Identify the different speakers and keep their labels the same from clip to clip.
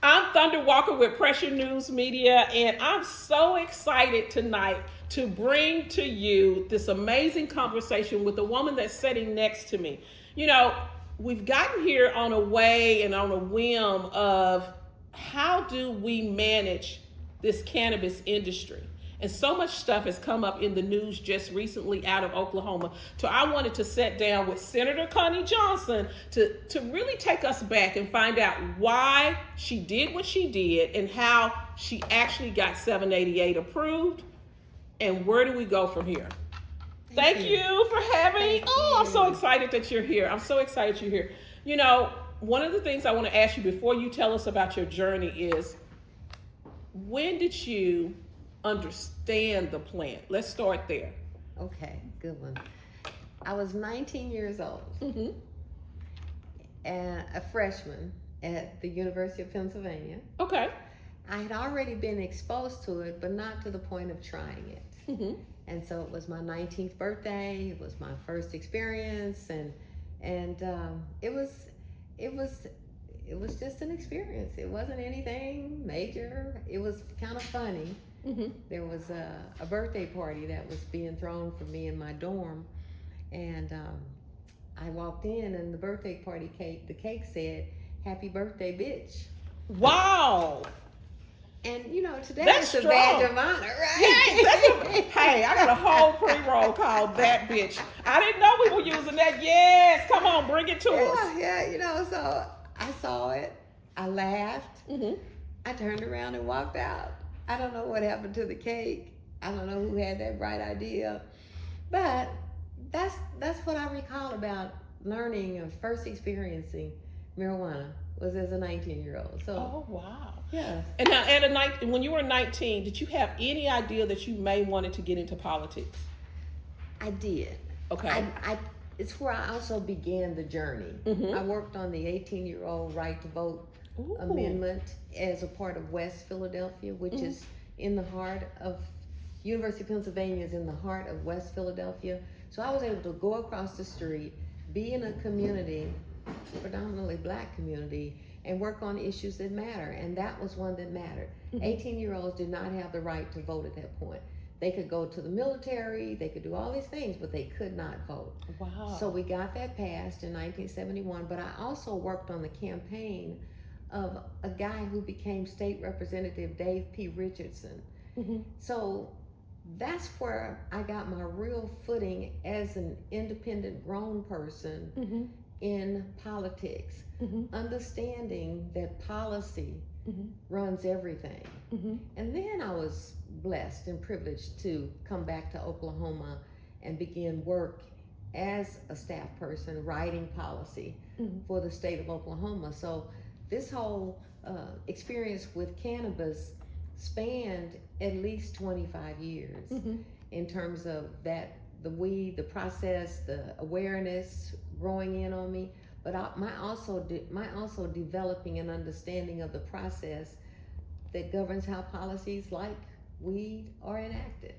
Speaker 1: I'm Thunder Walker with Pressure News Media, and I'm so excited tonight to bring to you this amazing conversation with the woman that's sitting next to me. You know, we've gotten here on a way and on a whim of how do we manage this cannabis industry? And so much stuff has come up in the news just recently out of Oklahoma. So I wanted to sit down with Senator Connie Johnson to really take us back and find out why she did what she did and how she actually got 788 approved and where do we go from here. Thank you for having me. Oh, I'm so excited that you're here. I'm so excited you're here. You know, one of the things I want to ask you before you tell us about your journey is, when did you understand the plant? Let's start there.
Speaker 2: Okay, good one. I was 19 years old, and a freshman at the University of Pennsylvania.
Speaker 1: Okay.
Speaker 2: I had already been exposed to it, but not to the point of trying it. And so it was my 19th birthday. It was my first experience, and it was just an experience. It wasn't anything major. It was kind of funny. There was a birthday party that was being thrown for me in my dorm, and I walked in, and the birthday party cake, the cake said, "Happy birthday, bitch."
Speaker 1: Wow.
Speaker 2: And you know, today
Speaker 1: That's
Speaker 2: it's a
Speaker 1: strong.
Speaker 2: badge of honor, right?
Speaker 1: Hey, I got a whole pre-roll called That Bitch. I didn't know we were using that. Yes, come on, bring it to us.
Speaker 2: Yeah, you know, so I saw it, I laughed,
Speaker 1: Mm-hmm.
Speaker 2: I turned around and walked out. I don't know what happened to the cake. I don't know who had that bright idea, but that's what I recall about learning and first experiencing marijuana was as a 19-year-old. So,
Speaker 1: Oh, wow.
Speaker 2: yeah.
Speaker 1: And now, when you were 19, did you have any idea that you may wanted to get into politics?
Speaker 2: I did.
Speaker 1: Okay.
Speaker 2: It's where I also began the journey. I worked on the 18-year-old right to vote amendment as a part of West Philadelphia, which is in the heart of, University of Pennsylvania is in the heart of West Philadelphia. So I was able to go across the street, be in a community, predominantly black community, and work on issues that matter. And that was one that mattered. 18-year-olds did not have the right to vote at that point. They could go to the military, they could do all these things, but they could not vote.
Speaker 1: Wow.
Speaker 2: So we got that passed in 1971, but I also worked on the campaign of a guy who became state representative, Dave P. Richardson. So that's where I got my real footing as an independent grown person in politics, understanding that policy runs everything. And then I was blessed and privileged to come back to Oklahoma and begin work as a staff person writing policy for the state of Oklahoma. So this whole experience with cannabis spanned at least 25 years in terms of that, the weed, the process, the awareness growing in on me, but my also developing an understanding of the process that governs how policies like weed are enacted.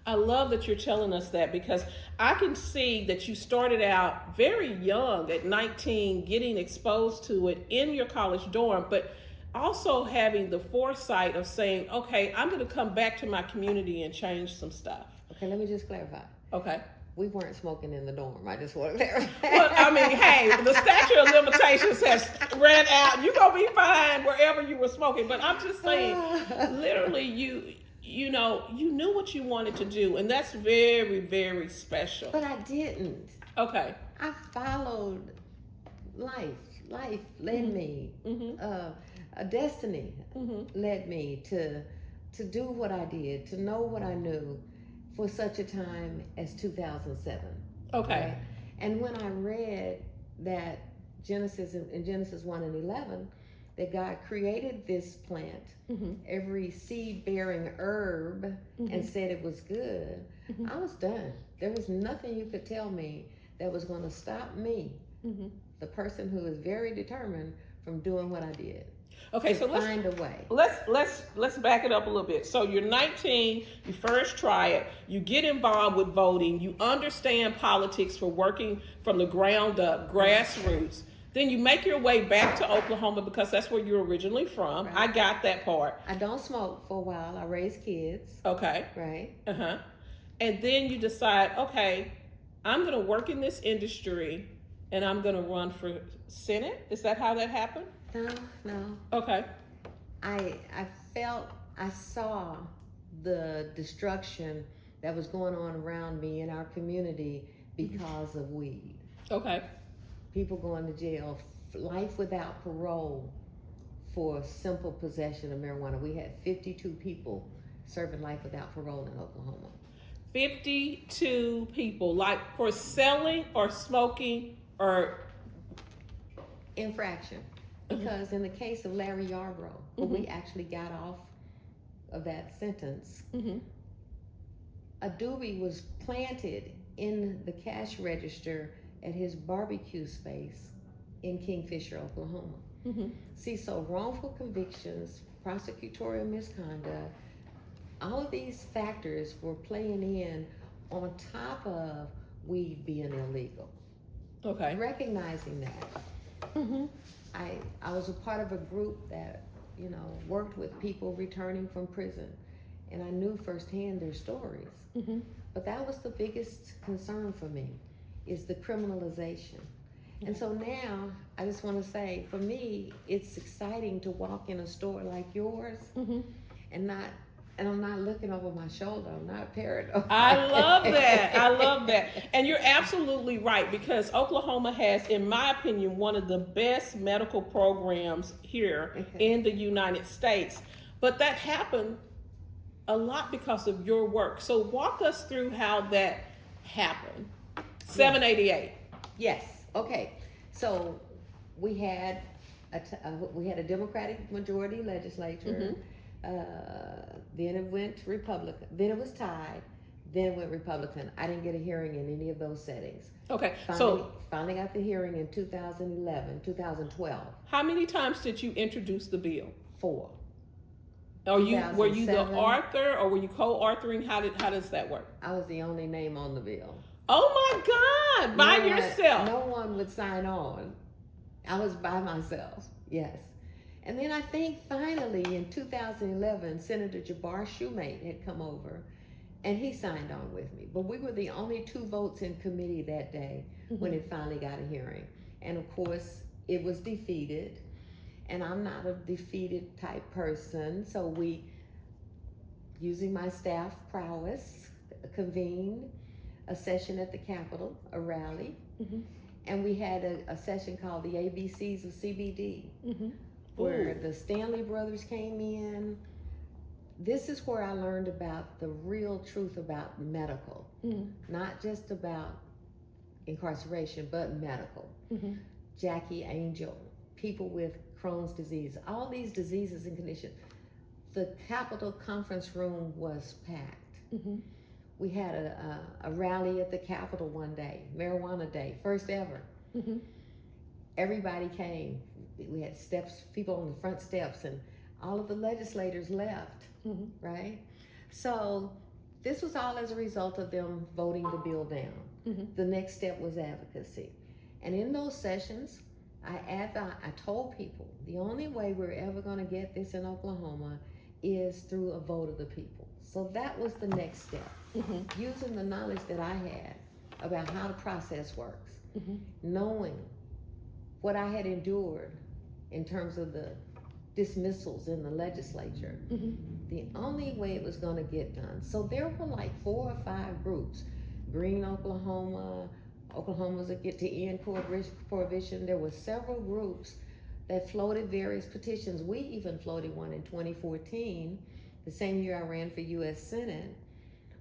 Speaker 1: I love that you're telling us that, because I can see that you started out very young at 19, getting exposed to it in your college dorm, but also having the foresight of saying, okay, I'm going to come back to my community and change some stuff.
Speaker 2: Okay, let me just clarify.
Speaker 1: Okay.
Speaker 2: We weren't smoking in the dorm. I just want to clarify.
Speaker 1: Well, I mean, hey, the statute of limitations has ran out. You're going to be fine wherever you were smoking. But I'm just saying, literally, you know, you knew what you wanted to do. And that's very, very special.
Speaker 2: But I didn't.
Speaker 1: Okay.
Speaker 2: I followed life. Life led me. A destiny led me to do what I did, to know what I knew for such a time as 2007.
Speaker 1: Okay.
Speaker 2: Right? And when I read that in Genesis 1 and 11, that God created this plant, every seed-bearing herb, and said it was good, I was done. There was nothing you could tell me that was going to stop me, the person who is very determined, from doing what I did.
Speaker 1: Okay, so
Speaker 2: find a way.
Speaker 1: Let's back it up a little bit. So you're 19, you first try it, you get involved with voting, you understand politics for working from the ground up, grassroots. Then you make your way back to Oklahoma because that's where you're originally from.
Speaker 2: Right.
Speaker 1: I got that part.
Speaker 2: I don't smoke for a while. I raise kids.
Speaker 1: Okay.
Speaker 2: Right.
Speaker 1: Uh-huh. And then you decide, okay, I'm going to work in this industry and I'm going to run for Senate. Is that how that happened?
Speaker 2: No.
Speaker 1: Okay.
Speaker 2: I saw the destruction that was going on around me in our community because of weed.
Speaker 1: Okay.
Speaker 2: People going to jail, life without parole for simple possession of marijuana. We had 52 people serving life without parole in Oklahoma.
Speaker 1: 52 people, like for selling or smoking or
Speaker 2: infraction. Because in the case of Larry Yarbrough, where we actually got off of that sentence, a doobie was planted in the cash register at his barbecue space in Kingfisher, Oklahoma. See, so wrongful convictions, prosecutorial misconduct, all of these factors were playing in on top of weed being illegal.
Speaker 1: Okay.
Speaker 2: Recognizing that, I was a part of a group that, worked with people returning from prison, and I knew firsthand their stories. But that was the biggest concern for me, is the criminalization. And so now, I just want to say, for me, it's exciting to walk in a store like yours and I'm not looking over my shoulder. I'm not paranoid.
Speaker 1: I love that. I love that. And you're absolutely right, because Oklahoma has, in my opinion, one of the best medical programs here in the United States. But that happened a lot because of your work. So walk us through how that happened. 788.
Speaker 2: Yes. Okay. So we had a Democratic majority legislature. Then it went Republican. Then it was tied. Then it went Republican. I didn't get a hearing in any of those settings.
Speaker 1: Okay.
Speaker 2: Finally got the hearing in 2012.
Speaker 1: How many times did you introduce the bill?
Speaker 2: 4.
Speaker 1: Were you the author or were you co-authoring? How does that work?
Speaker 2: I was the only name on the bill.
Speaker 1: Oh my God! By yourself?
Speaker 2: No one would sign on. I was by myself. Yes. And then I think finally in 2011, Senator Jabbar Shumate had come over and he signed on with me. But we were the only 2 votes in committee that day when it finally got a hearing. And of course, it was defeated. And I'm not a defeated type person. So we, using my staff prowess, convened a session at the Capitol, a rally. And we had a session called the ABCs of CBD. Where the Stanley brothers came in. This is where I learned about the real truth about medical, not just about incarceration, but medical. Jackie Angel, people with Crohn's disease, all these diseases and conditions. The Capitol conference room was packed. We had a rally at the Capitol one day, Marijuana Day, first ever. Everybody came. We had people on the front steps, and all of the legislators left, right? So this was all as a result of them voting the bill down. The next step was advocacy. And in those sessions, I told people, the only way we're ever going to get this in Oklahoma is through a vote of the people. So that was the next step, using the knowledge that I had about how the process works, knowing what I had endured in terms of the dismissals in the legislature. The only way it was going to get done. So there were like 4 or 5 groups. Green Oklahoma, Oklahoma's Get to End Prohibition. There were several groups that floated various petitions. We even floated one in 2014, the same year I ran for U.S. Senate.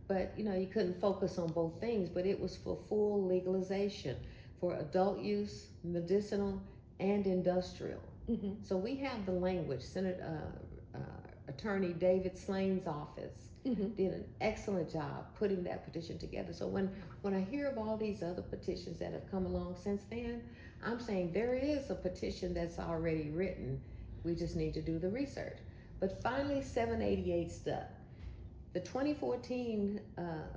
Speaker 2: But you couldn't focus on both things, but it was for full legalization for adult use, medicinal, and industrial. So we have the language. Attorney David Slane's office did an excellent job putting that petition together. So when I hear of all these other petitions that have come along since then, I'm saying there is a petition that's already written. We just need to do the research. But finally, 788 stuck. The 2014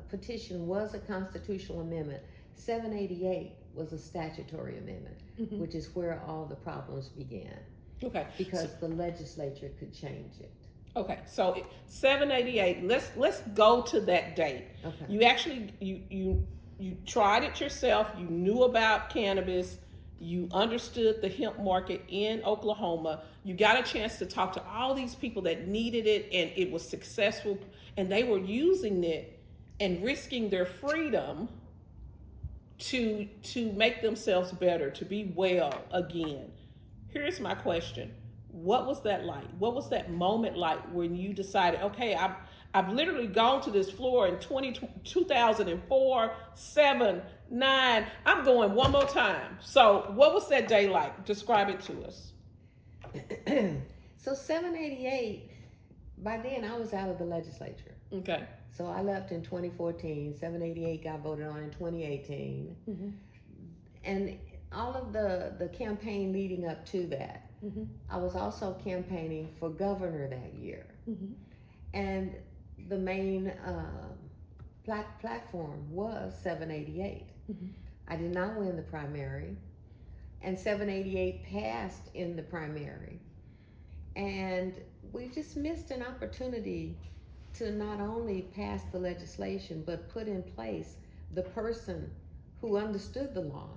Speaker 2: petition was a constitutional amendment. 788 was a statutory amendment, which is where all the problems began.
Speaker 1: Okay.
Speaker 2: Because the legislature could change it.
Speaker 1: Okay, so 788. Let's go to that date.
Speaker 2: Okay.
Speaker 1: You actually you tried it yourself. You knew about cannabis. You understood the hemp market in Oklahoma. You got a chance to talk to all these people that needed it, and it was successful. And they were using it and risking their freedom to make themselves better, to be well again. Here's my question. What was that like? What was that moment like when you decided, okay, I've literally gone to this floor in 2004, 7, 9, I'm going one more time. So what was that day like? Describe it to us.
Speaker 2: So 788, by then I was out of the legislature.
Speaker 1: Okay.
Speaker 2: So I left in 2014, 788 got voted on in 2018. And all of the campaign leading up to that, I was also campaigning for governor that year. And the main platform was 788. I did not win the primary, and 788 passed in the primary. And we just missed an opportunity to not only pass the legislation, but put in place the person who understood the law,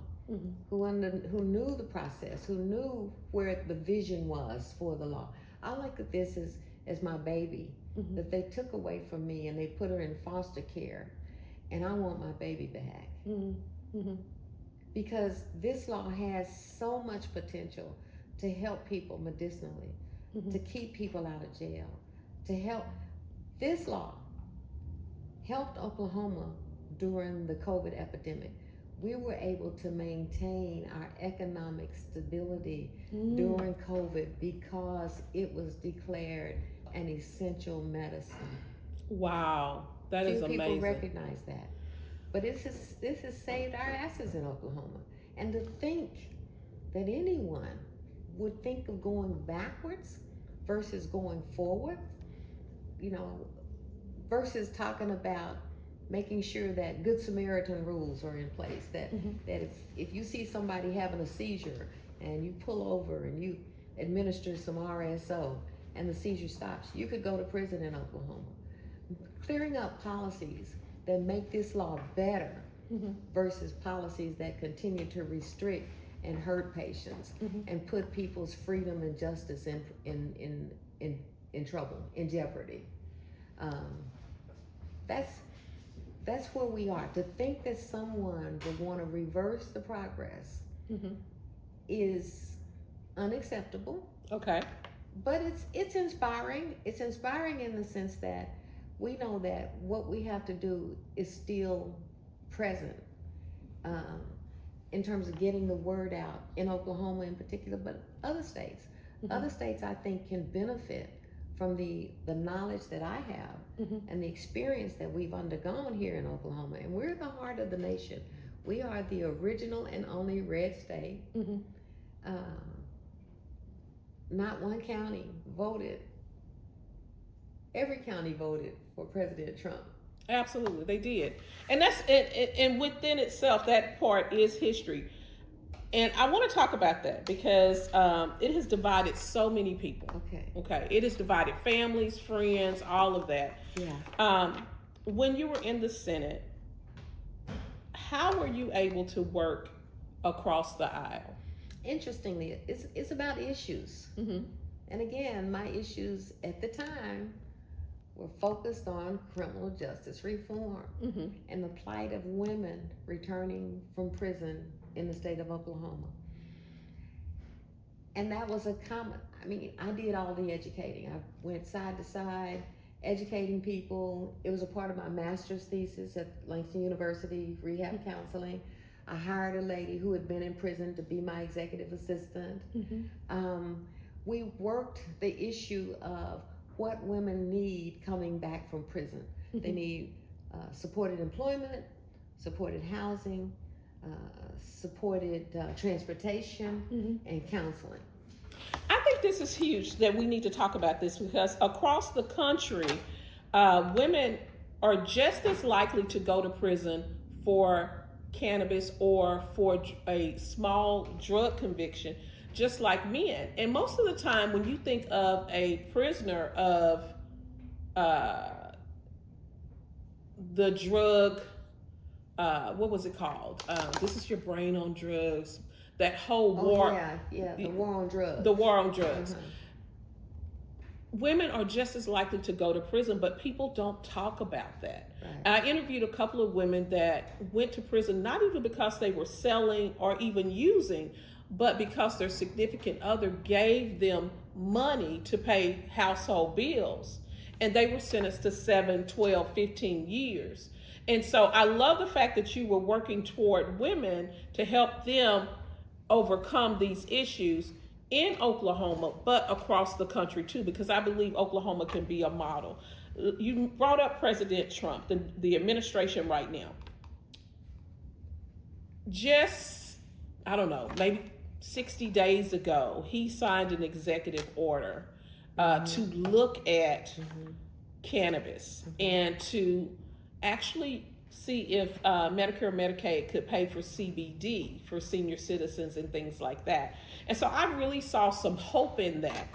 Speaker 2: who knew the process, who knew where the vision was for the law. I look at this as my baby that they took away from me, and they put her in foster care, and I want my baby back. Because this law has so much potential to help people medicinally, to keep people out of jail, to help. This law helped Oklahoma during the COVID epidemic. We were able to maintain our economic stability during COVID because it was declared an essential medicine.
Speaker 1: Wow, that is amazing.
Speaker 2: Few people recognize that. But this has saved our asses in Oklahoma. And to think that anyone would think of going backwards versus going forward, versus talking about making sure that Good Samaritan rules are in place, that if you see somebody having a seizure and you pull over and you administer some RSO and the seizure stops, you could go to prison in Oklahoma. Clearing up policies that make this law better versus policies that continue to restrict and hurt patients and put people's freedom and justice in trouble, in jeopardy. That's where we are. To think that someone would want to reverse the progress is unacceptable.
Speaker 1: Okay.
Speaker 2: But it's inspiring. It's inspiring in the sense that we know that what we have to do is still present in terms of getting the word out in Oklahoma in particular, but other states. Other states, I think, can benefit from the knowledge that I have and the experience that we've undergone here in Oklahoma. And we're the heart of the nation. We are the original and only red state. Not one county voted. Every county voted for President Trump.
Speaker 1: Absolutely, they did. And that's and within itself, that part is history. And I want to talk about that because it has divided so many people. Okay. It has divided families, friends, all of that.
Speaker 2: Yeah.
Speaker 1: When you were in the Senate, how were you able to work across the aisle?
Speaker 2: Interestingly, it's about issues. And again, my issues at the time were focused on criminal justice reform and the plight of women returning from prison in the state of Oklahoma. And that was I did all the educating. I went side to side, educating people. It was a part of my master's thesis at Langston University, rehab counseling. I hired a lady who had been in prison to be my executive assistant. We worked the issue of what women need coming back from prison. They need supported employment, supported housing, supported transportation, and counseling.
Speaker 1: I think this is huge that we need to talk about this because across the country, women are just as likely to go to prison for cannabis or for a small drug conviction, just like men. And most of the time, when you think of a prisoner of the drug, what was it called? This is your brain on drugs. That whole war.
Speaker 2: The war on drugs.
Speaker 1: The war on drugs. Women are just as likely to go to prison, but people don't talk about that. Right. I interviewed a couple of women that went to prison, not even because they were selling or even using, but because their significant other gave them money to pay household bills. And they were sentenced to 7, 12, 15 years. And so I love the fact that you were working toward women to help them overcome these issues in Oklahoma, but across the country too, because I believe Oklahoma can be a model. You brought up President Trump, the administration right now. Just, I don't know, maybe 60 days ago, he signed an executive order to look at cannabis and to actually see if Medicare or Medicaid could pay for CBD for senior citizens and things like that. And so I really saw some hope in that.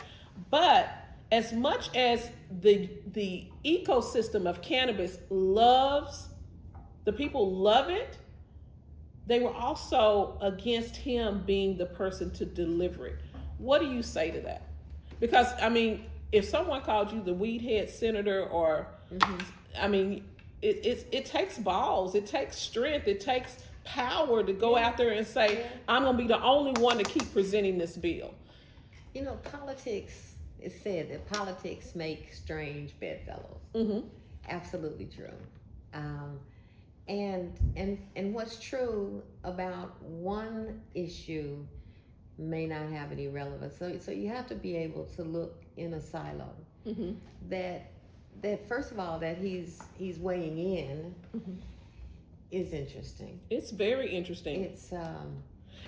Speaker 1: But as much as the ecosystem of cannabis the people love it, they were also against him being the person to deliver it. What do you say to that? Because, I mean, if someone called you the weed head senator or, I mean, it takes balls, it takes strength, it takes power to go out there and say, I'm going to be the only one to keep presenting this bill.
Speaker 2: You know, politics, it's said that politics make strange bedfellows. Absolutely true. And what's true about one issue may not have any relevance. So you have to be able to look in a silo. That first of all, that he's weighing in is interesting.
Speaker 1: It's very interesting.
Speaker 2: It's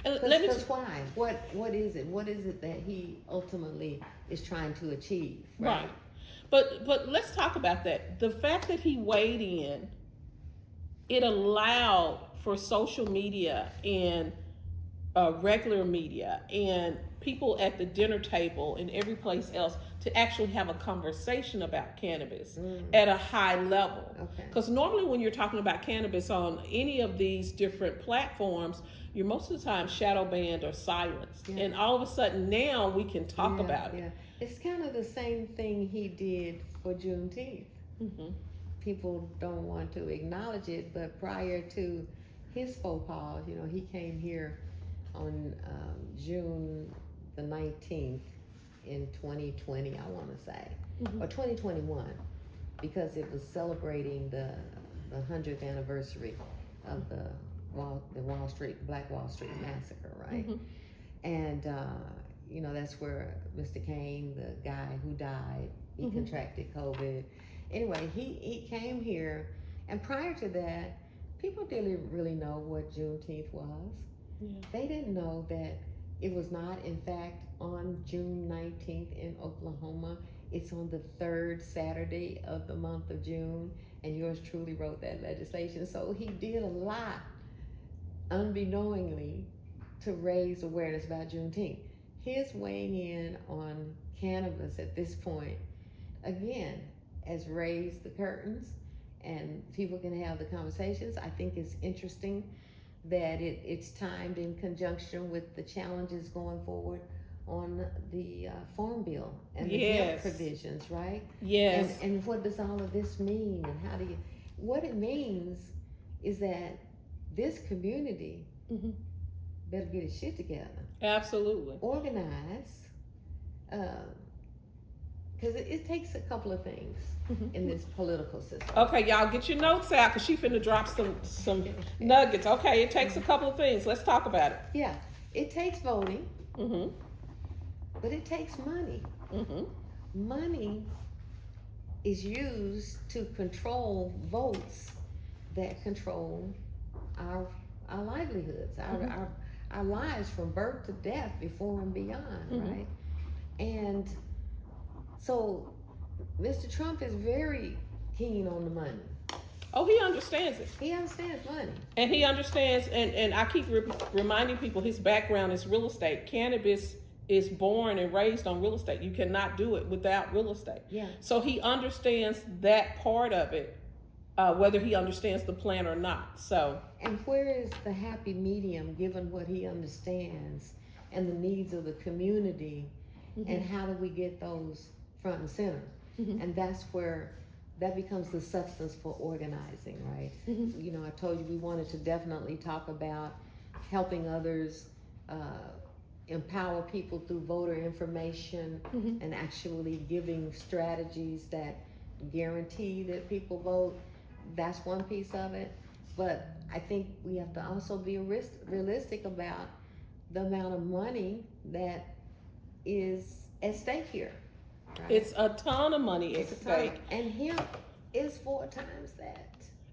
Speaker 2: because why? What is it? What is it that he ultimately is trying to achieve?
Speaker 1: Right. But let's talk about that. The fact that he weighed in, it allowed for social media and regular media and people at the dinner table and every place else to actually have a conversation about cannabis at a high level. Because normally when you're talking about cannabis on any of these different platforms, you're most of the time shadow banned or silenced. And all of a sudden now we can talk about it.
Speaker 2: It's kind of the same thing he did for Juneteenth. People don't want to acknowledge it, but prior to his faux pas, you know, he came here on June the 19th in 2020, I want to say, or 2021, because it was celebrating the 100th anniversary of the Black Wall Street massacre, right? And you know, that's where Mr. Kane, the guy who died, he contracted COVID. Anyway, he came here, and prior to that, people didn't really know what Juneteenth was. They didn't know that it was not, in fact, on June 19th in Oklahoma. It's on the third Saturday of the month of June, and yours truly wrote that legislation. So he did a lot, unbeknowingly, to raise awareness about Juneteenth. His weighing in on cannabis at this point, again, has raised the curtains, and people can have the conversations. I think it's interesting that it's timed in conjunction with the challenges going forward on the Farm Bill and the health provisions, right? And what does all of this mean, and how do you? What it means is that this community better get its shit together.
Speaker 1: Absolutely.
Speaker 2: Organize, because it takes a couple of things in this political system.
Speaker 1: Okay, y'all get your notes out, because she finna drop some nuggets. Okay, it takes a couple of things. Let's talk about it.
Speaker 2: Yeah, it takes voting, but it takes money. Money is used to control votes that control our livelihoods, our lives from birth to death, before and beyond, right? And so Mr. Trump is very keen on the money.
Speaker 1: Oh, he understands it.
Speaker 2: He understands money.
Speaker 1: And he understands, and I keep reminding people his background is real estate. Cannabis is born and raised on real estate. You cannot do it without real estate.
Speaker 2: Yeah.
Speaker 1: So he understands that part of it, whether he understands the plan or not. So.
Speaker 2: And where is the happy medium given what he understands and the needs of the community, and how do we get those front and center? And that's where that becomes the substance for organizing, right? You know, I told you we wanted to definitely talk about helping others, empower people through voter information, and actually giving strategies that guarantee that people vote. That's one piece of it. But I think we have to also be realistic about the amount of money that is at stake here. Right?
Speaker 1: It's a ton of money at stake.
Speaker 2: And hemp is 4 times that.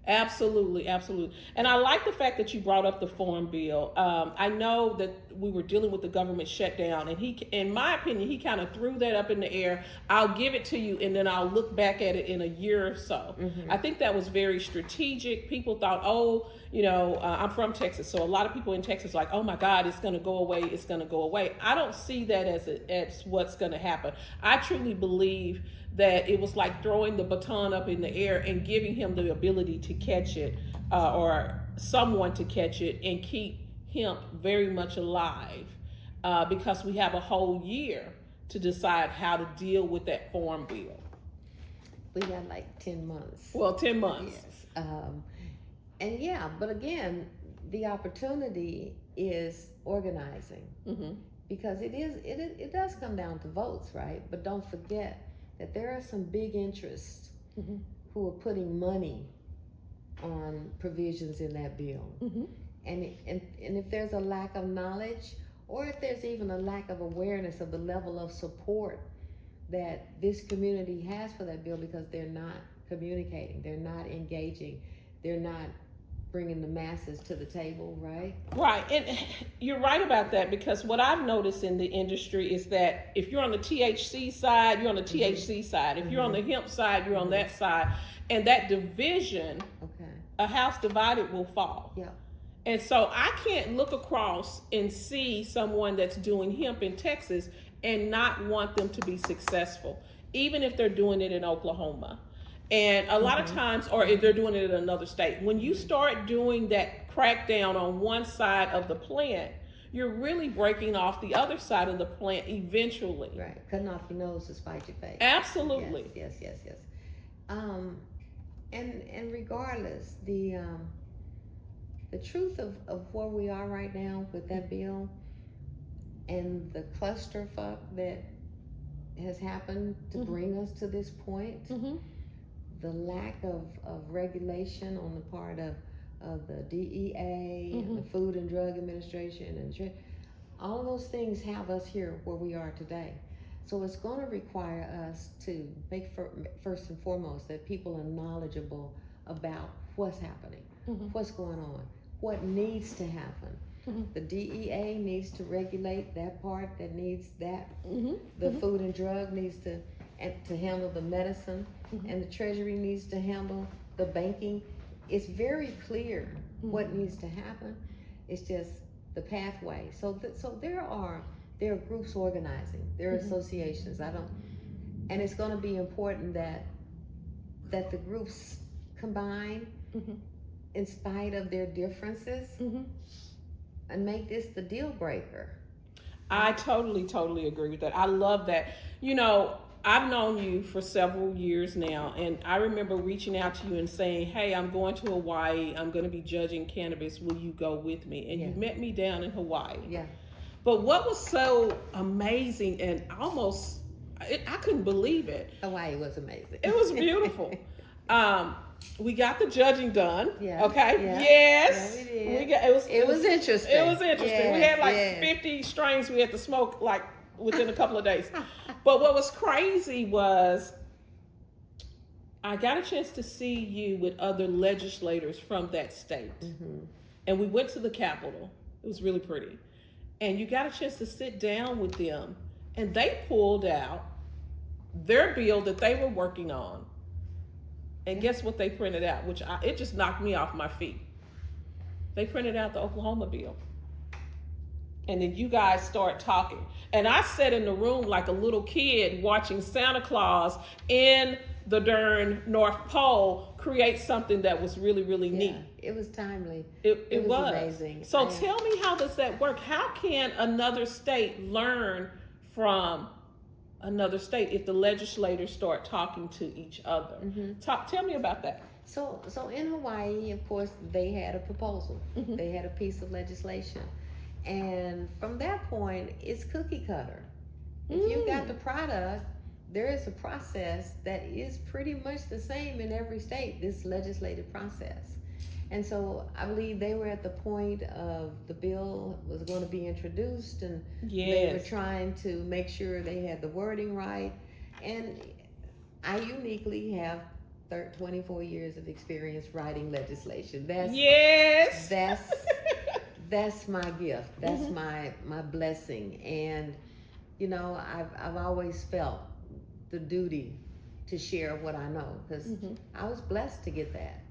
Speaker 1: Absolutely, absolutely. And I like the fact that you brought up the Farm Bill. I know that we were dealing with the government shutdown, and he, in my opinion, he kind of threw that up in the air. I'll give it to you, and then I'll look back at it in a year or so. I think that was very strategic. People thought, oh, you know, I'm from Texas, so a lot of people in Texas are like, oh my God, it's going to go away. It's going to go away. I don't see that as what's going to happen. I truly believe that it was like throwing the baton up in the air and giving him the ability to catch it, or someone to catch it, and keep hemp very much alive, because we have a whole year to decide how to deal with that Farm Bill.
Speaker 2: We got like 10 months.
Speaker 1: Well, 10 months.
Speaker 2: Yes. And yeah, but again, the opportunity is organizing, because it does come down to votes, right? But don't forget that there are some big interests who are putting money on provisions in that bill. And if there's a lack of knowledge, or if there's even a lack of awareness of the level of support that this community has for that bill, because they're not communicating, they're not engaging, they're not bringing the masses to the table, right?
Speaker 1: Right, and you're right about that, because what I've noticed in the industry is that if you're on the THC side, you're on the THC side. If you're on the hemp side, you're on that side. And that division, a house divided will fall.
Speaker 2: Yeah.
Speaker 1: And so I can't look across and see someone that's doing hemp in Texas and not want them to be successful, even if they're doing it in Oklahoma. And a lot of times, or if they're doing it in another state, when you start doing that crackdown on one side of the plant, you're really breaking off the other side of the plant eventually.
Speaker 2: Right, cutting off your nose to spite your face.
Speaker 1: Absolutely.
Speaker 2: Yes. And regardless, the truth of where we are right now with that bill, and the clusterfuck that has happened to bring us to this point, the lack of regulation on the part of the DEA and the Food and Drug Administration, and all of those things have us here where we are today. So it's going to require us to make first and foremost that people are knowledgeable about what's happening, what's going on, what needs to happen. The DEA needs to regulate that part that needs that. The Food and Drug needs to handle the medicine, and the Treasury needs to handle the banking. It's very clear what needs to happen. It's just the pathway. So there are groups organizing, there are associations. And it's going to be important that the groups combine in spite of their differences, and make this the deal breaker.
Speaker 1: I totally agree with that. I love that. You know, I've known you for several years now, and I remember reaching out to you and saying, hey, I'm going to Hawaii. I'm going to be judging cannabis. Will you go with me? And you met me down in Hawaii.
Speaker 2: Yeah.
Speaker 1: But what was so amazing, and almost, I couldn't believe it.
Speaker 2: Hawaii was amazing.
Speaker 1: It was beautiful. We got the judging done.
Speaker 2: Yeah.
Speaker 1: Okay.
Speaker 2: Yeah.
Speaker 1: Yes.
Speaker 2: Yeah, we did.
Speaker 1: It was
Speaker 2: interesting.
Speaker 1: It was interesting. We had like 50 strains we had to smoke like within a couple of days. But what was crazy was I got a chance to see you with other legislators from that state. And we went to the Capitol. It was really pretty. And you got a chance to sit down with them, and they pulled out their bill that they were working on And guess what they printed out, it just knocked me off my feet. They printed out the Oklahoma bill. And then you guys start talking. And I sat in the room like a little kid watching Santa Claus in the darn North Pole create something that was really, really neat.
Speaker 2: It was timely.
Speaker 1: It was
Speaker 2: amazing.
Speaker 1: So tell me, how does that work? How can another state learn from another state if the legislators start talking to each other? Tell me about that.
Speaker 2: So in Hawaii, of course, they had a proposal. They had a piece of legislation. And from that point, it's cookie cutter. If you got the product, there is a process that is pretty much the same in every state, this legislative process. And so I believe they were at the point of the bill was going to be introduced, and they were trying to make sure they had the wording right. And I uniquely have 24 years of experience writing legislation. That's my gift. That's my blessing. And you know, I've always felt the duty to share what I know, because I was blessed to get that.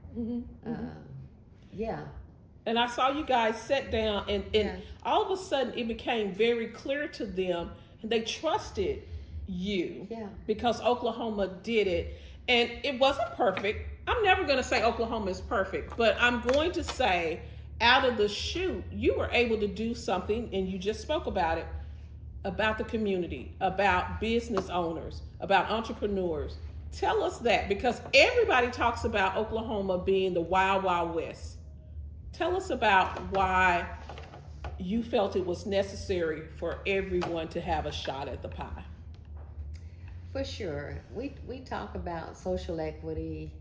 Speaker 1: And I saw you guys sit down, and all of a sudden it became very clear to them, and they trusted you because Oklahoma did it. And it wasn't perfect. I'm never going to say Oklahoma is perfect, but I'm going to say out of the chute, you were able to do something, and you just spoke about it, about the community, about business owners, about entrepreneurs. Tell us that, because everybody talks about Oklahoma being the wild, wild west. Tell us about why you felt it was necessary for everyone to have a shot at the pie.
Speaker 2: For sure. We talk about social equity.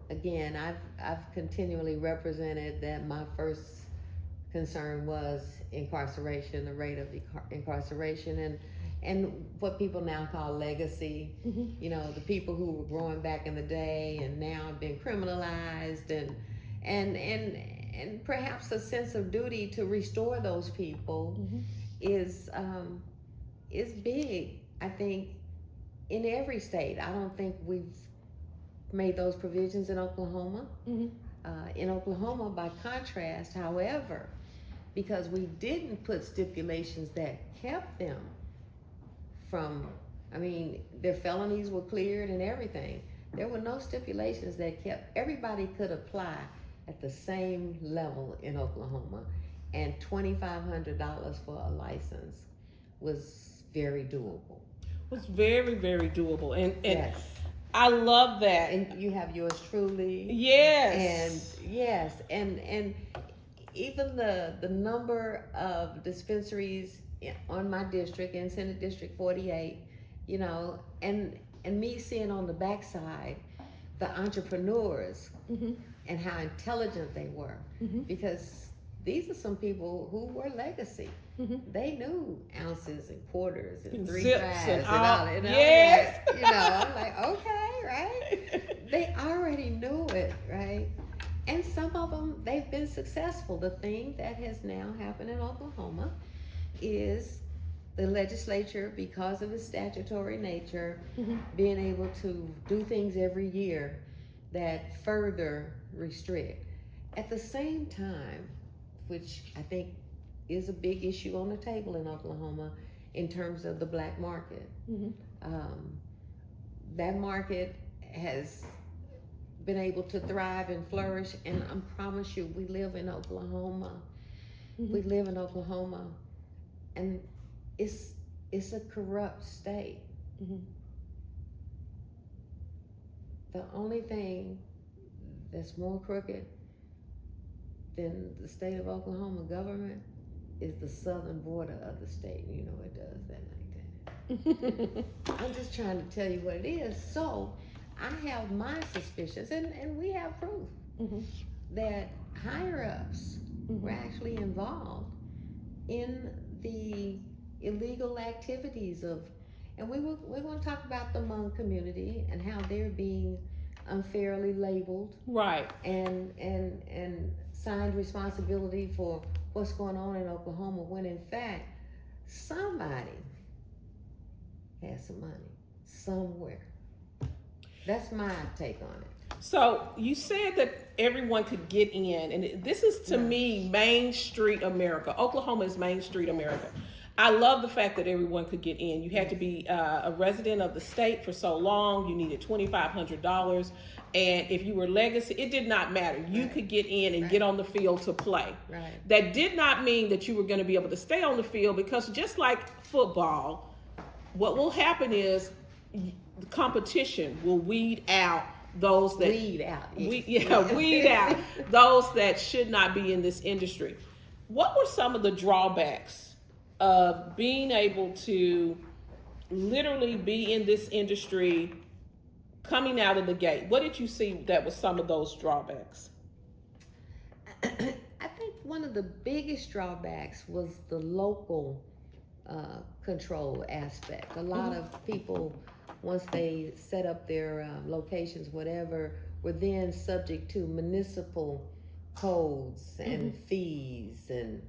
Speaker 2: Again, I've continually represented that my first concern was incarceration, the rate of incarceration, and what people now call legacy. You know, the people who were growing back in the day and now have been criminalized, and perhaps a sense of duty to restore those people is big, I think, in every state. I don't think we've made those provisions in Oklahoma. In Oklahoma, by contrast, however, because we didn't put stipulations that kept them from, I mean, their felonies were cleared and everything. There were no stipulations that kept, everybody could apply at the same level in Oklahoma, and $2,500 for a license was very doable.
Speaker 1: It was very, very doable. And I love that.
Speaker 2: And you have yours truly. And even the number of dispensaries on my district, in Senate District 48, you know, and me seeing on the backside the entrepreneurs and how intelligent they were, because these are some people who were legacy. They knew ounces and quarters and 3 5s and all that. You know, I'm like, okay, right? They already knew it, right? And some of them, they've been successful. The thing that has now happened in Oklahoma is the legislature, because of its statutory nature, being able to do things every year that further restrict. At the same time, which I think is a big issue on the table in Oklahoma in terms of the black market. That market has been able to thrive and flourish, and I promise you, we live in Oklahoma. We live in Oklahoma, and it's a corrupt state. The only thing that's more crooked than the state of Oklahoma government is the southern border of the state. You know it does that like that. I'm just trying to tell you what it is. So I have my suspicions, and we have proof that higher-ups were actually involved in the illegal activities of, and we want to talk about the Hmong community and how they're being unfairly labeled,
Speaker 1: right,
Speaker 2: and signed responsibility for what's going on in Oklahoma, when in fact somebody has some money somewhere. That's my take on it.
Speaker 1: So you said that everyone could get in, and this is to me Main Street America. Oklahoma is Main Street America. I love the fact that everyone could get in. You had to be a resident of the state for so long. You needed $2,500, and if you were legacy, it did not matter. You could get in and get on the field to play.
Speaker 2: Right.
Speaker 1: That did not mean that you were going to be able to stay on the field, because just like football, what will happen is the competition will weed out those that
Speaker 2: Weed out.
Speaker 1: weed out those that should not be in this industry. What were some of the drawbacks of being able to literally be in this industry coming out of the gate? What did you see that was some of those drawbacks?
Speaker 2: I think one of the biggest drawbacks was the local control aspect. A lot of people, once they set up their locations, whatever, were then subject to municipal codes and fees. And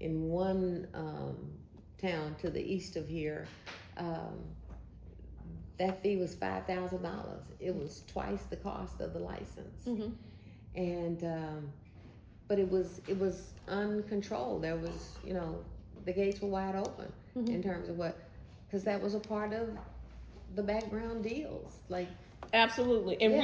Speaker 2: in one town to the east of here, that fee was $5,000. It was twice the cost of the license. And but it was uncontrolled. There was, the gates were wide open in terms of because that was a part of the background deals. Like,
Speaker 1: absolutely. And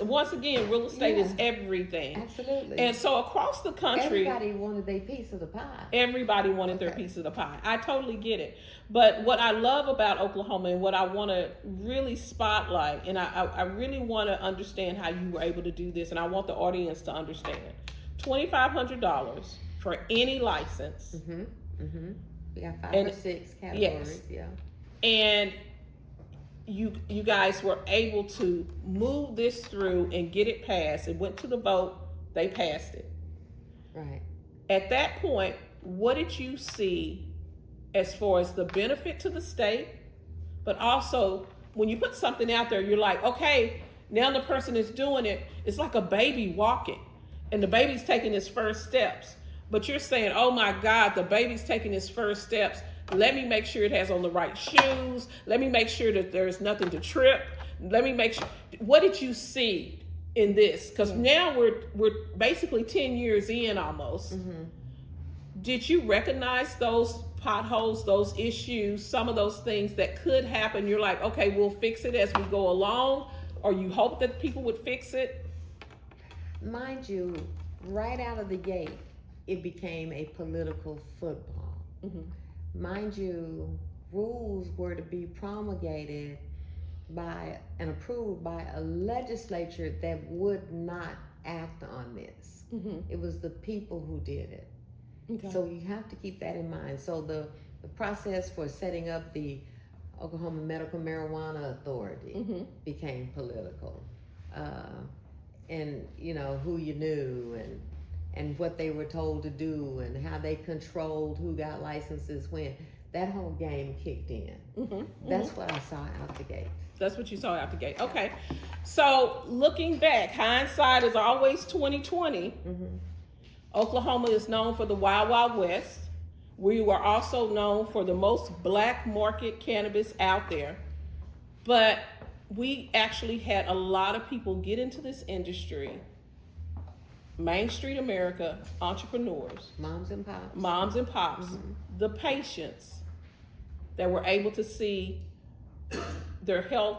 Speaker 1: once again, real estate is everything.
Speaker 2: Absolutely.
Speaker 1: And so across the country,
Speaker 2: everybody wanted their piece of the pie.
Speaker 1: Everybody wanted their piece of the pie. I totally get it. But what I love about Oklahoma, and what I want to really spotlight, and I really want to understand how you were able to do this, and I want the audience to understand. $2,500 for any license.
Speaker 2: We got 5 or 6 categories.
Speaker 1: Yes. And you guys were able to move this through and get it passed. It went to the vote. They passed it.
Speaker 2: Right.
Speaker 1: At that point, what did you see as far as the benefit to the state? But also, when you put something out there, you're like, okay, now the person is doing it. It's like a baby walking, and the baby's taking his first steps. But you're saying, oh my God, the baby's taking his first steps. Let me make sure it has on the right shoes. Let me make sure that there's nothing to trip. Let me make sure. What did you see in this? Because now we're basically 10 years in almost. Did you recognize those potholes, those issues, some of those things that could happen? You're like, okay, we'll fix it as we go along, or you hope that people would fix it?
Speaker 2: Mind you, right out of the gate, it became a political football. Mind you, rules were to be promulgated by and approved by a legislature that would not act on this. It was the people who did it. So you have to keep that in mind. So the process for setting up the Oklahoma Medical Marijuana Authority became political. And who you knew and what they were told to do and how they controlled who got licenses when. That whole game kicked in. That's what I saw out the gate.
Speaker 1: That's what you saw out the gate. Okay. So looking back, hindsight is always 2020. Oklahoma is known for the Wild Wild West. We were also known for the most black market cannabis out there. But we actually had a lot of people get into this industry. Main Street America, entrepreneurs.
Speaker 2: Moms and pops.
Speaker 1: The patients that were able to see their health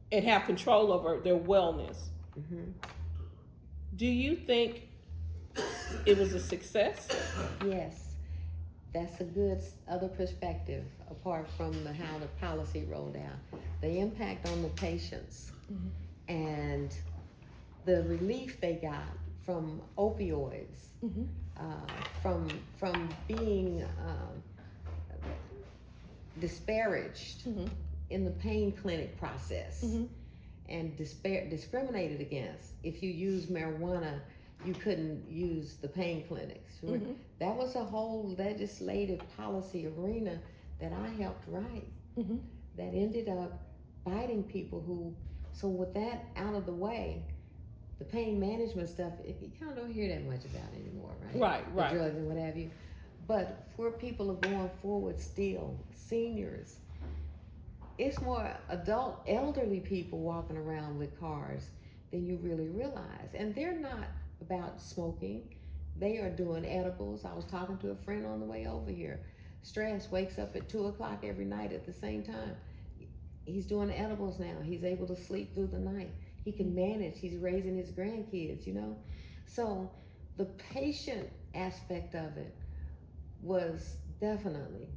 Speaker 1: and have control over their wellness. Do you think it was a success?
Speaker 2: Yes. That's a good other perspective, apart from how the policy rolled out. The impact on the patients and the relief they got from opioids, from being disparaged in the pain clinic process and discriminated against. If you use marijuana, you couldn't use the pain clinics. That was a whole legislative policy arena that I helped write that ended up biting people who, so with that out of the way, the pain management stuff, you kind of don't hear that much about anymore, right?
Speaker 1: Right.
Speaker 2: The drugs and what have you. But where people are going forward still, seniors, it's more adult, elderly people walking around with cars than you really realize. And they're not about smoking. They are doing edibles. I was talking to a friend on the way over here. Stress, wakes up at 2 o'clock every night at the same time. He's doing edibles now. He's able to sleep through the night. He can manage. He's raising his grandkids, you know? So the patient aspect of it was definitely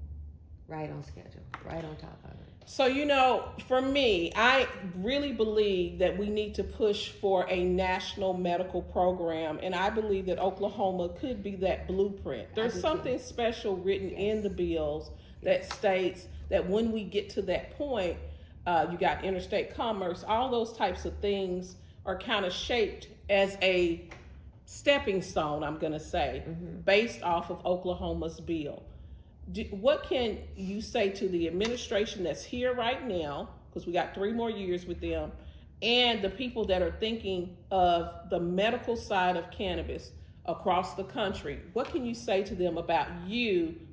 Speaker 2: right on schedule, right on top of it.
Speaker 1: So, you know, for me, I really believe that we need to push for a national medical program, and I believe that Oklahoma could be that blueprint. There's something special written in the bills that states that when we get to that point, you got interstate commerce, all those types of things are kind of shaped as a stepping stone, I'm going to say, based off of Oklahoma's bill. What can you say to the administration that's here right now, because we got 3 more years with them, and the people that are thinking of the medical side of cannabis across the country? What can you say to them about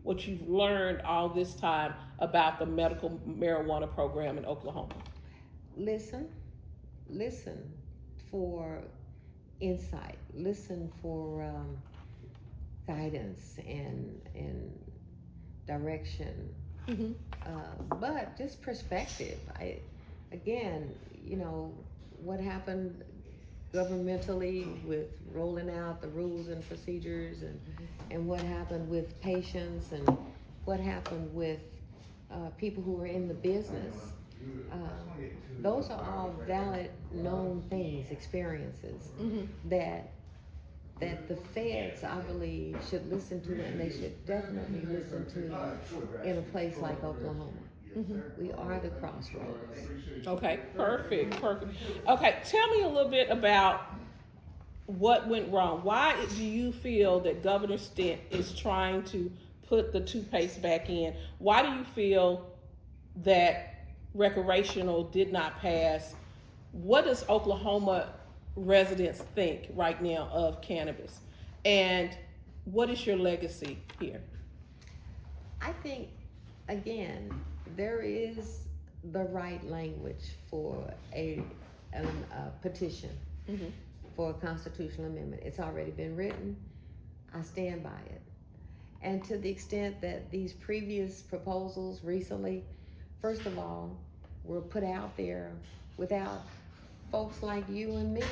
Speaker 1: what you've learned all this time about the medical marijuana program in Oklahoma?
Speaker 2: Listen for insight, listen for guidance and direction, but just perspective. Again, you know, what happened governmentally with rolling out the rules and procedures, and what happened with patients, and what happened with people who are in the business. Those are all valid, known things, experiences that the feds, I believe, should listen to, and they should definitely listen to in a place like Oklahoma. We are the crossroads.
Speaker 1: Okay, perfect. Okay, tell me a little bit about what went wrong. Why do you feel that Governor Stitt is trying to put the toothpaste back in? Why do you feel that recreational did not pass? What does Oklahoma residents think right now of cannabis, and what is your legacy here?
Speaker 2: I think, again, there is the right language for a petition for a constitutional amendment. It's already been written. I stand by it. And to the extent that these previous proposals recently, first of all, were put out there without folks like you and me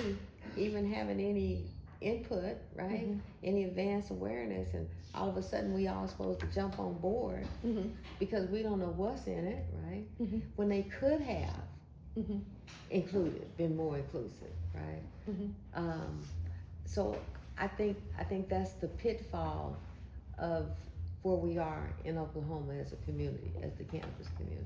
Speaker 2: even having any input, right? Any advanced awareness, and all of a sudden we all supposed to jump on board because we don't know what's in it, right? When they could have been more inclusive, right? So I think that's the pitfall of where we are in Oklahoma as a community, as the cannabis community.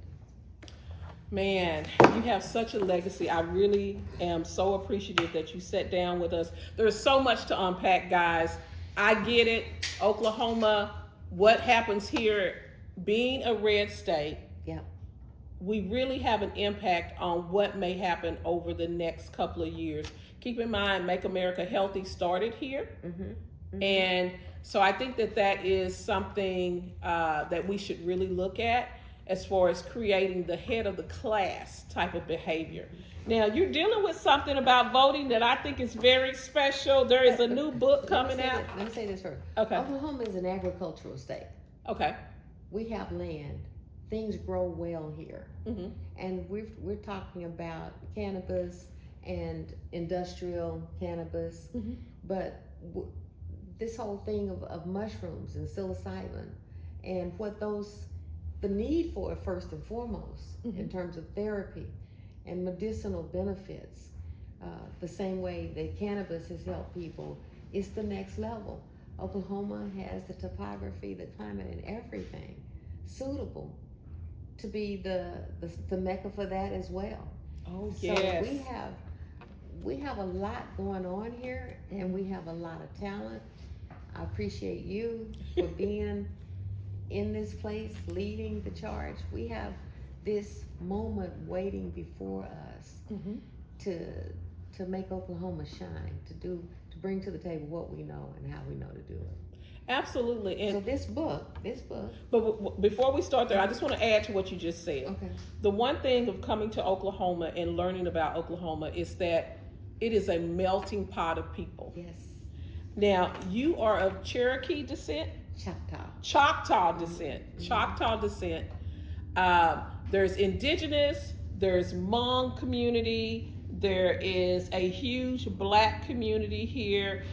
Speaker 1: Man, you have such a legacy. I really am so appreciative that you sat down with us. There's so much to unpack, guys. I get it. Oklahoma, what happens here, being a red state, we really have an impact on what may happen over the next couple of years. Keep in mind, Make America Healthy started here. And so I think that is something that we should really look at, as far as creating the head of the class type of behavior. Now, you're dealing with something about voting that I think is very special. There is a new book coming out.
Speaker 2: Let me say this first.
Speaker 1: Okay.
Speaker 2: Oklahoma is an agricultural state.
Speaker 1: Okay.
Speaker 2: We have land. Things grow well here. And we're talking about cannabis and industrial cannabis, but this whole thing of mushrooms and psilocybin and what the need for it, first and foremost, in terms of therapy and medicinal benefits, the same way that cannabis has helped people, it's the next level. Oklahoma has the topography, the climate, and everything suitable to be the mecca for that as well.
Speaker 1: Oh, yes.
Speaker 2: So we have a lot going on here, and we have a lot of talent. I appreciate you for being in this place, leading the charge. We have this moment waiting before us to make Oklahoma shine, to bring to the table what we know and how we know to do it.
Speaker 1: Absolutely. And
Speaker 2: so this book.
Speaker 1: But before we start there, I just want to add to what you just said.
Speaker 2: Okay.
Speaker 1: The one thing of coming to Oklahoma and learning about Oklahoma is that It is a melting pot of people.
Speaker 2: Yes.
Speaker 1: Now, you are of Cherokee descent?
Speaker 2: Choctaw.
Speaker 1: Choctaw descent. Choctaw descent. There's indigenous, there's Hmong community, there is a huge black community here.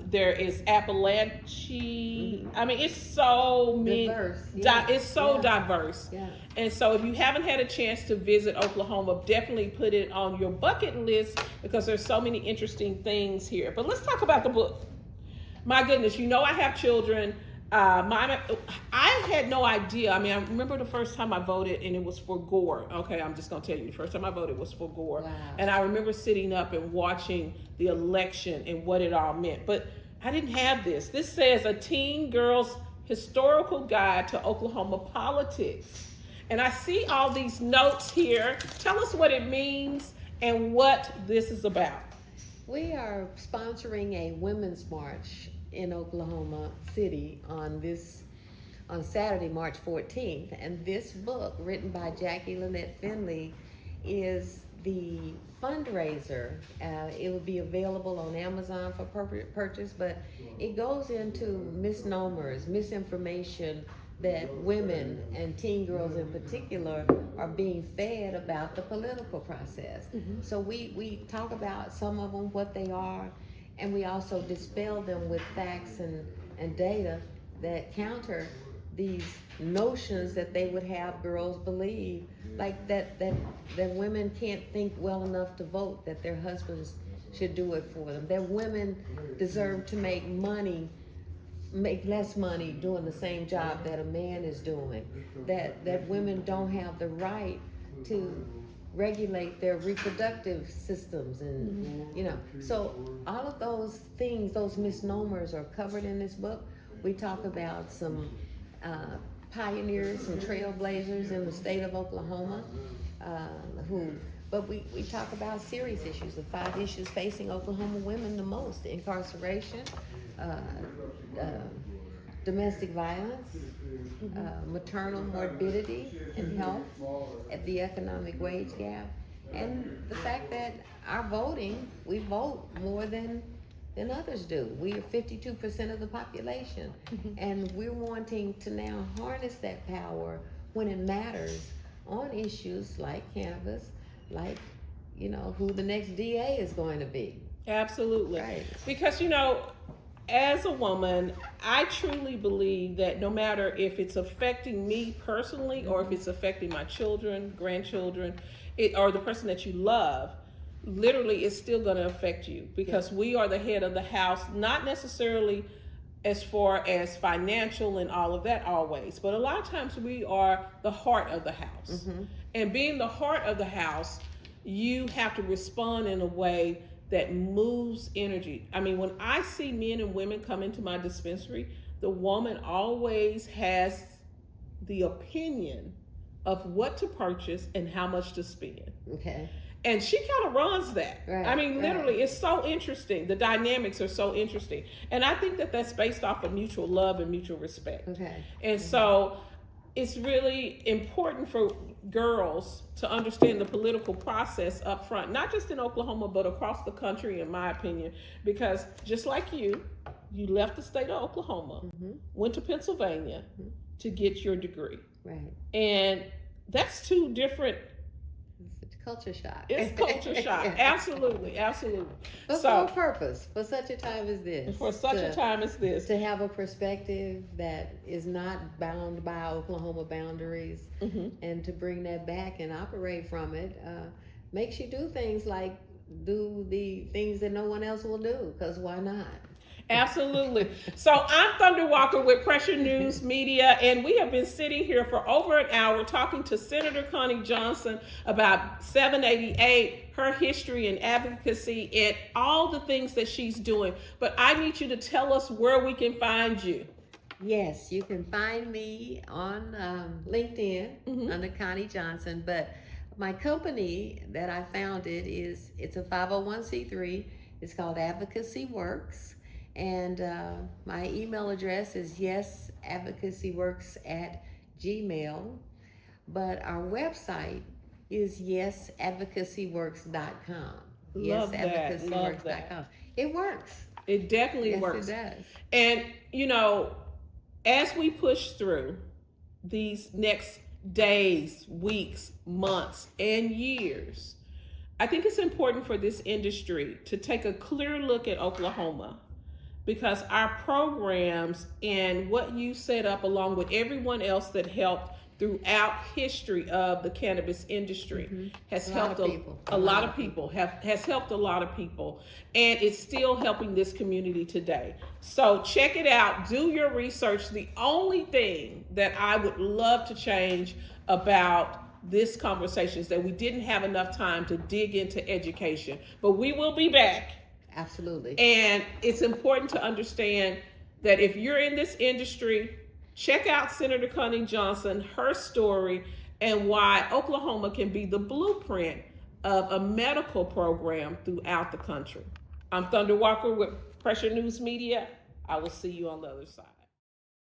Speaker 1: There is Appalachian. I mean, it's so many.
Speaker 2: Diverse. Yeah.
Speaker 1: It's so
Speaker 2: Yeah.
Speaker 1: diverse.
Speaker 2: Yeah.
Speaker 1: And so, if you haven't had a chance to visit Oklahoma, definitely put it on your bucket list because there's so many interesting things here. But let's talk about the book. My goodness, you know I have children. I had no idea. I mean, I remember the first time I voted, and it was for Gore. Okay, I'm just gonna tell you, the first time I voted was for Gore,
Speaker 2: Wow.
Speaker 1: and I remember sitting up and watching the election and what it all meant. But I didn't have this. This says a teen girl's historical guide to Oklahoma politics, and I see all these notes here. Tell us what it means and what this is about.
Speaker 2: We are sponsoring a women's march in Oklahoma City on Saturday, March 14th. And this book, written by Jackie Lynette Finley, is the fundraiser. It will be available on Amazon for purchase, but it goes into misnomers, misinformation that women and teen girls in particular are being fed about the political process.
Speaker 1: Mm-hmm.
Speaker 2: So we talk about some of them, what they are, and we also dispel them with facts and data that counter these notions that they would have girls believe, like that women can't think well enough to vote, that their husbands should do it for them, that women deserve to make less money doing the same job that a man is doing, that women don't have the right to regulate their reproductive systems, and so all of those things, those misnomers, are covered in this book. We talk about some pioneers, some trailblazers in the state of Oklahoma, but we talk about serious issues, the 5 issues facing Oklahoma women the most: incarceration, domestic violence, maternal morbidity and health, the economic wage gap, and the fact that our voting, we vote more than others do. We are 52% of the population, and we're wanting to now harness that power when it matters on issues like cannabis, like who the next DA is going to be.
Speaker 1: Absolutely.
Speaker 2: Right.
Speaker 1: Because as a woman, I truly believe that no matter if it's affecting me personally or if it's affecting my children, grandchildren, or the person that you love, literally it's still going to affect you, because we are the head of the house, not necessarily as far as financial and all of that always, but a lot of times we are the heart of the house. And being the heart of the house, you have to respond in a way that moves energy. I mean, when I see men and women come into my dispensary, the woman always has the opinion of what to purchase and how much to spend.
Speaker 2: Okay.
Speaker 1: And she kind of runs that.
Speaker 2: Right,
Speaker 1: I mean, literally,
Speaker 2: right.
Speaker 1: It's so interesting. The dynamics are so interesting. And I think that that's based off of mutual love and mutual respect.
Speaker 2: Okay.
Speaker 1: And so it's really important for girls to understand the political process up front, not just in Oklahoma, but across the country, in my opinion, because just like you left the state of Oklahoma, went to Pennsylvania to get your degree.
Speaker 2: Right.
Speaker 1: And that's two different.
Speaker 2: It's culture shock.
Speaker 1: It's culture shock. Absolutely.
Speaker 2: But
Speaker 1: So,
Speaker 2: for a purpose, for such a time as this.
Speaker 1: for such a time as this.
Speaker 2: To have a perspective that is not bound by Oklahoma boundaries, and to bring that back and operate from it, makes you do things like do the things that no one else will do, because why not?
Speaker 1: Absolutely. So I'm Thunder Walker with Pressure News Media, and we have been sitting here for over an hour talking to Senator Connie Johnson about 788, her history and advocacy, and all the things that she's doing. But I need you to tell us where we can find you.
Speaker 2: Yes, you can find me on LinkedIn under Connie Johnson, but my company that I founded it's a 501c3. It's called Advocacy Works. And my email address is yesadvocacyworks@gmail. But our website is yesadvocacyworks.com.
Speaker 1: Love that. Love that.
Speaker 2: advocacyworks.com. It works.
Speaker 1: It definitely
Speaker 2: Yes,
Speaker 1: works.
Speaker 2: it does.
Speaker 1: And, you know, as we push through these next days, weeks, months, and years, I think it's important for this industry to take a clear look at Oklahoma, because our programs and what you set up along with everyone else that helped throughout history of the cannabis industry has helped a lot of people, has helped a lot of people, and it's still helping this community today. So check it out, do your research. The only thing that I would love to change about this conversation is that we didn't have enough time to dig into education, but we will be back.
Speaker 2: Absolutely.
Speaker 1: And it's important to understand that if you're in this industry, check out Senator Connie Johnson, her story, and why Oklahoma can be the blueprint of a medical program throughout the country. I'm Thunder Walker with Pressure News Media. I will see you on the other side.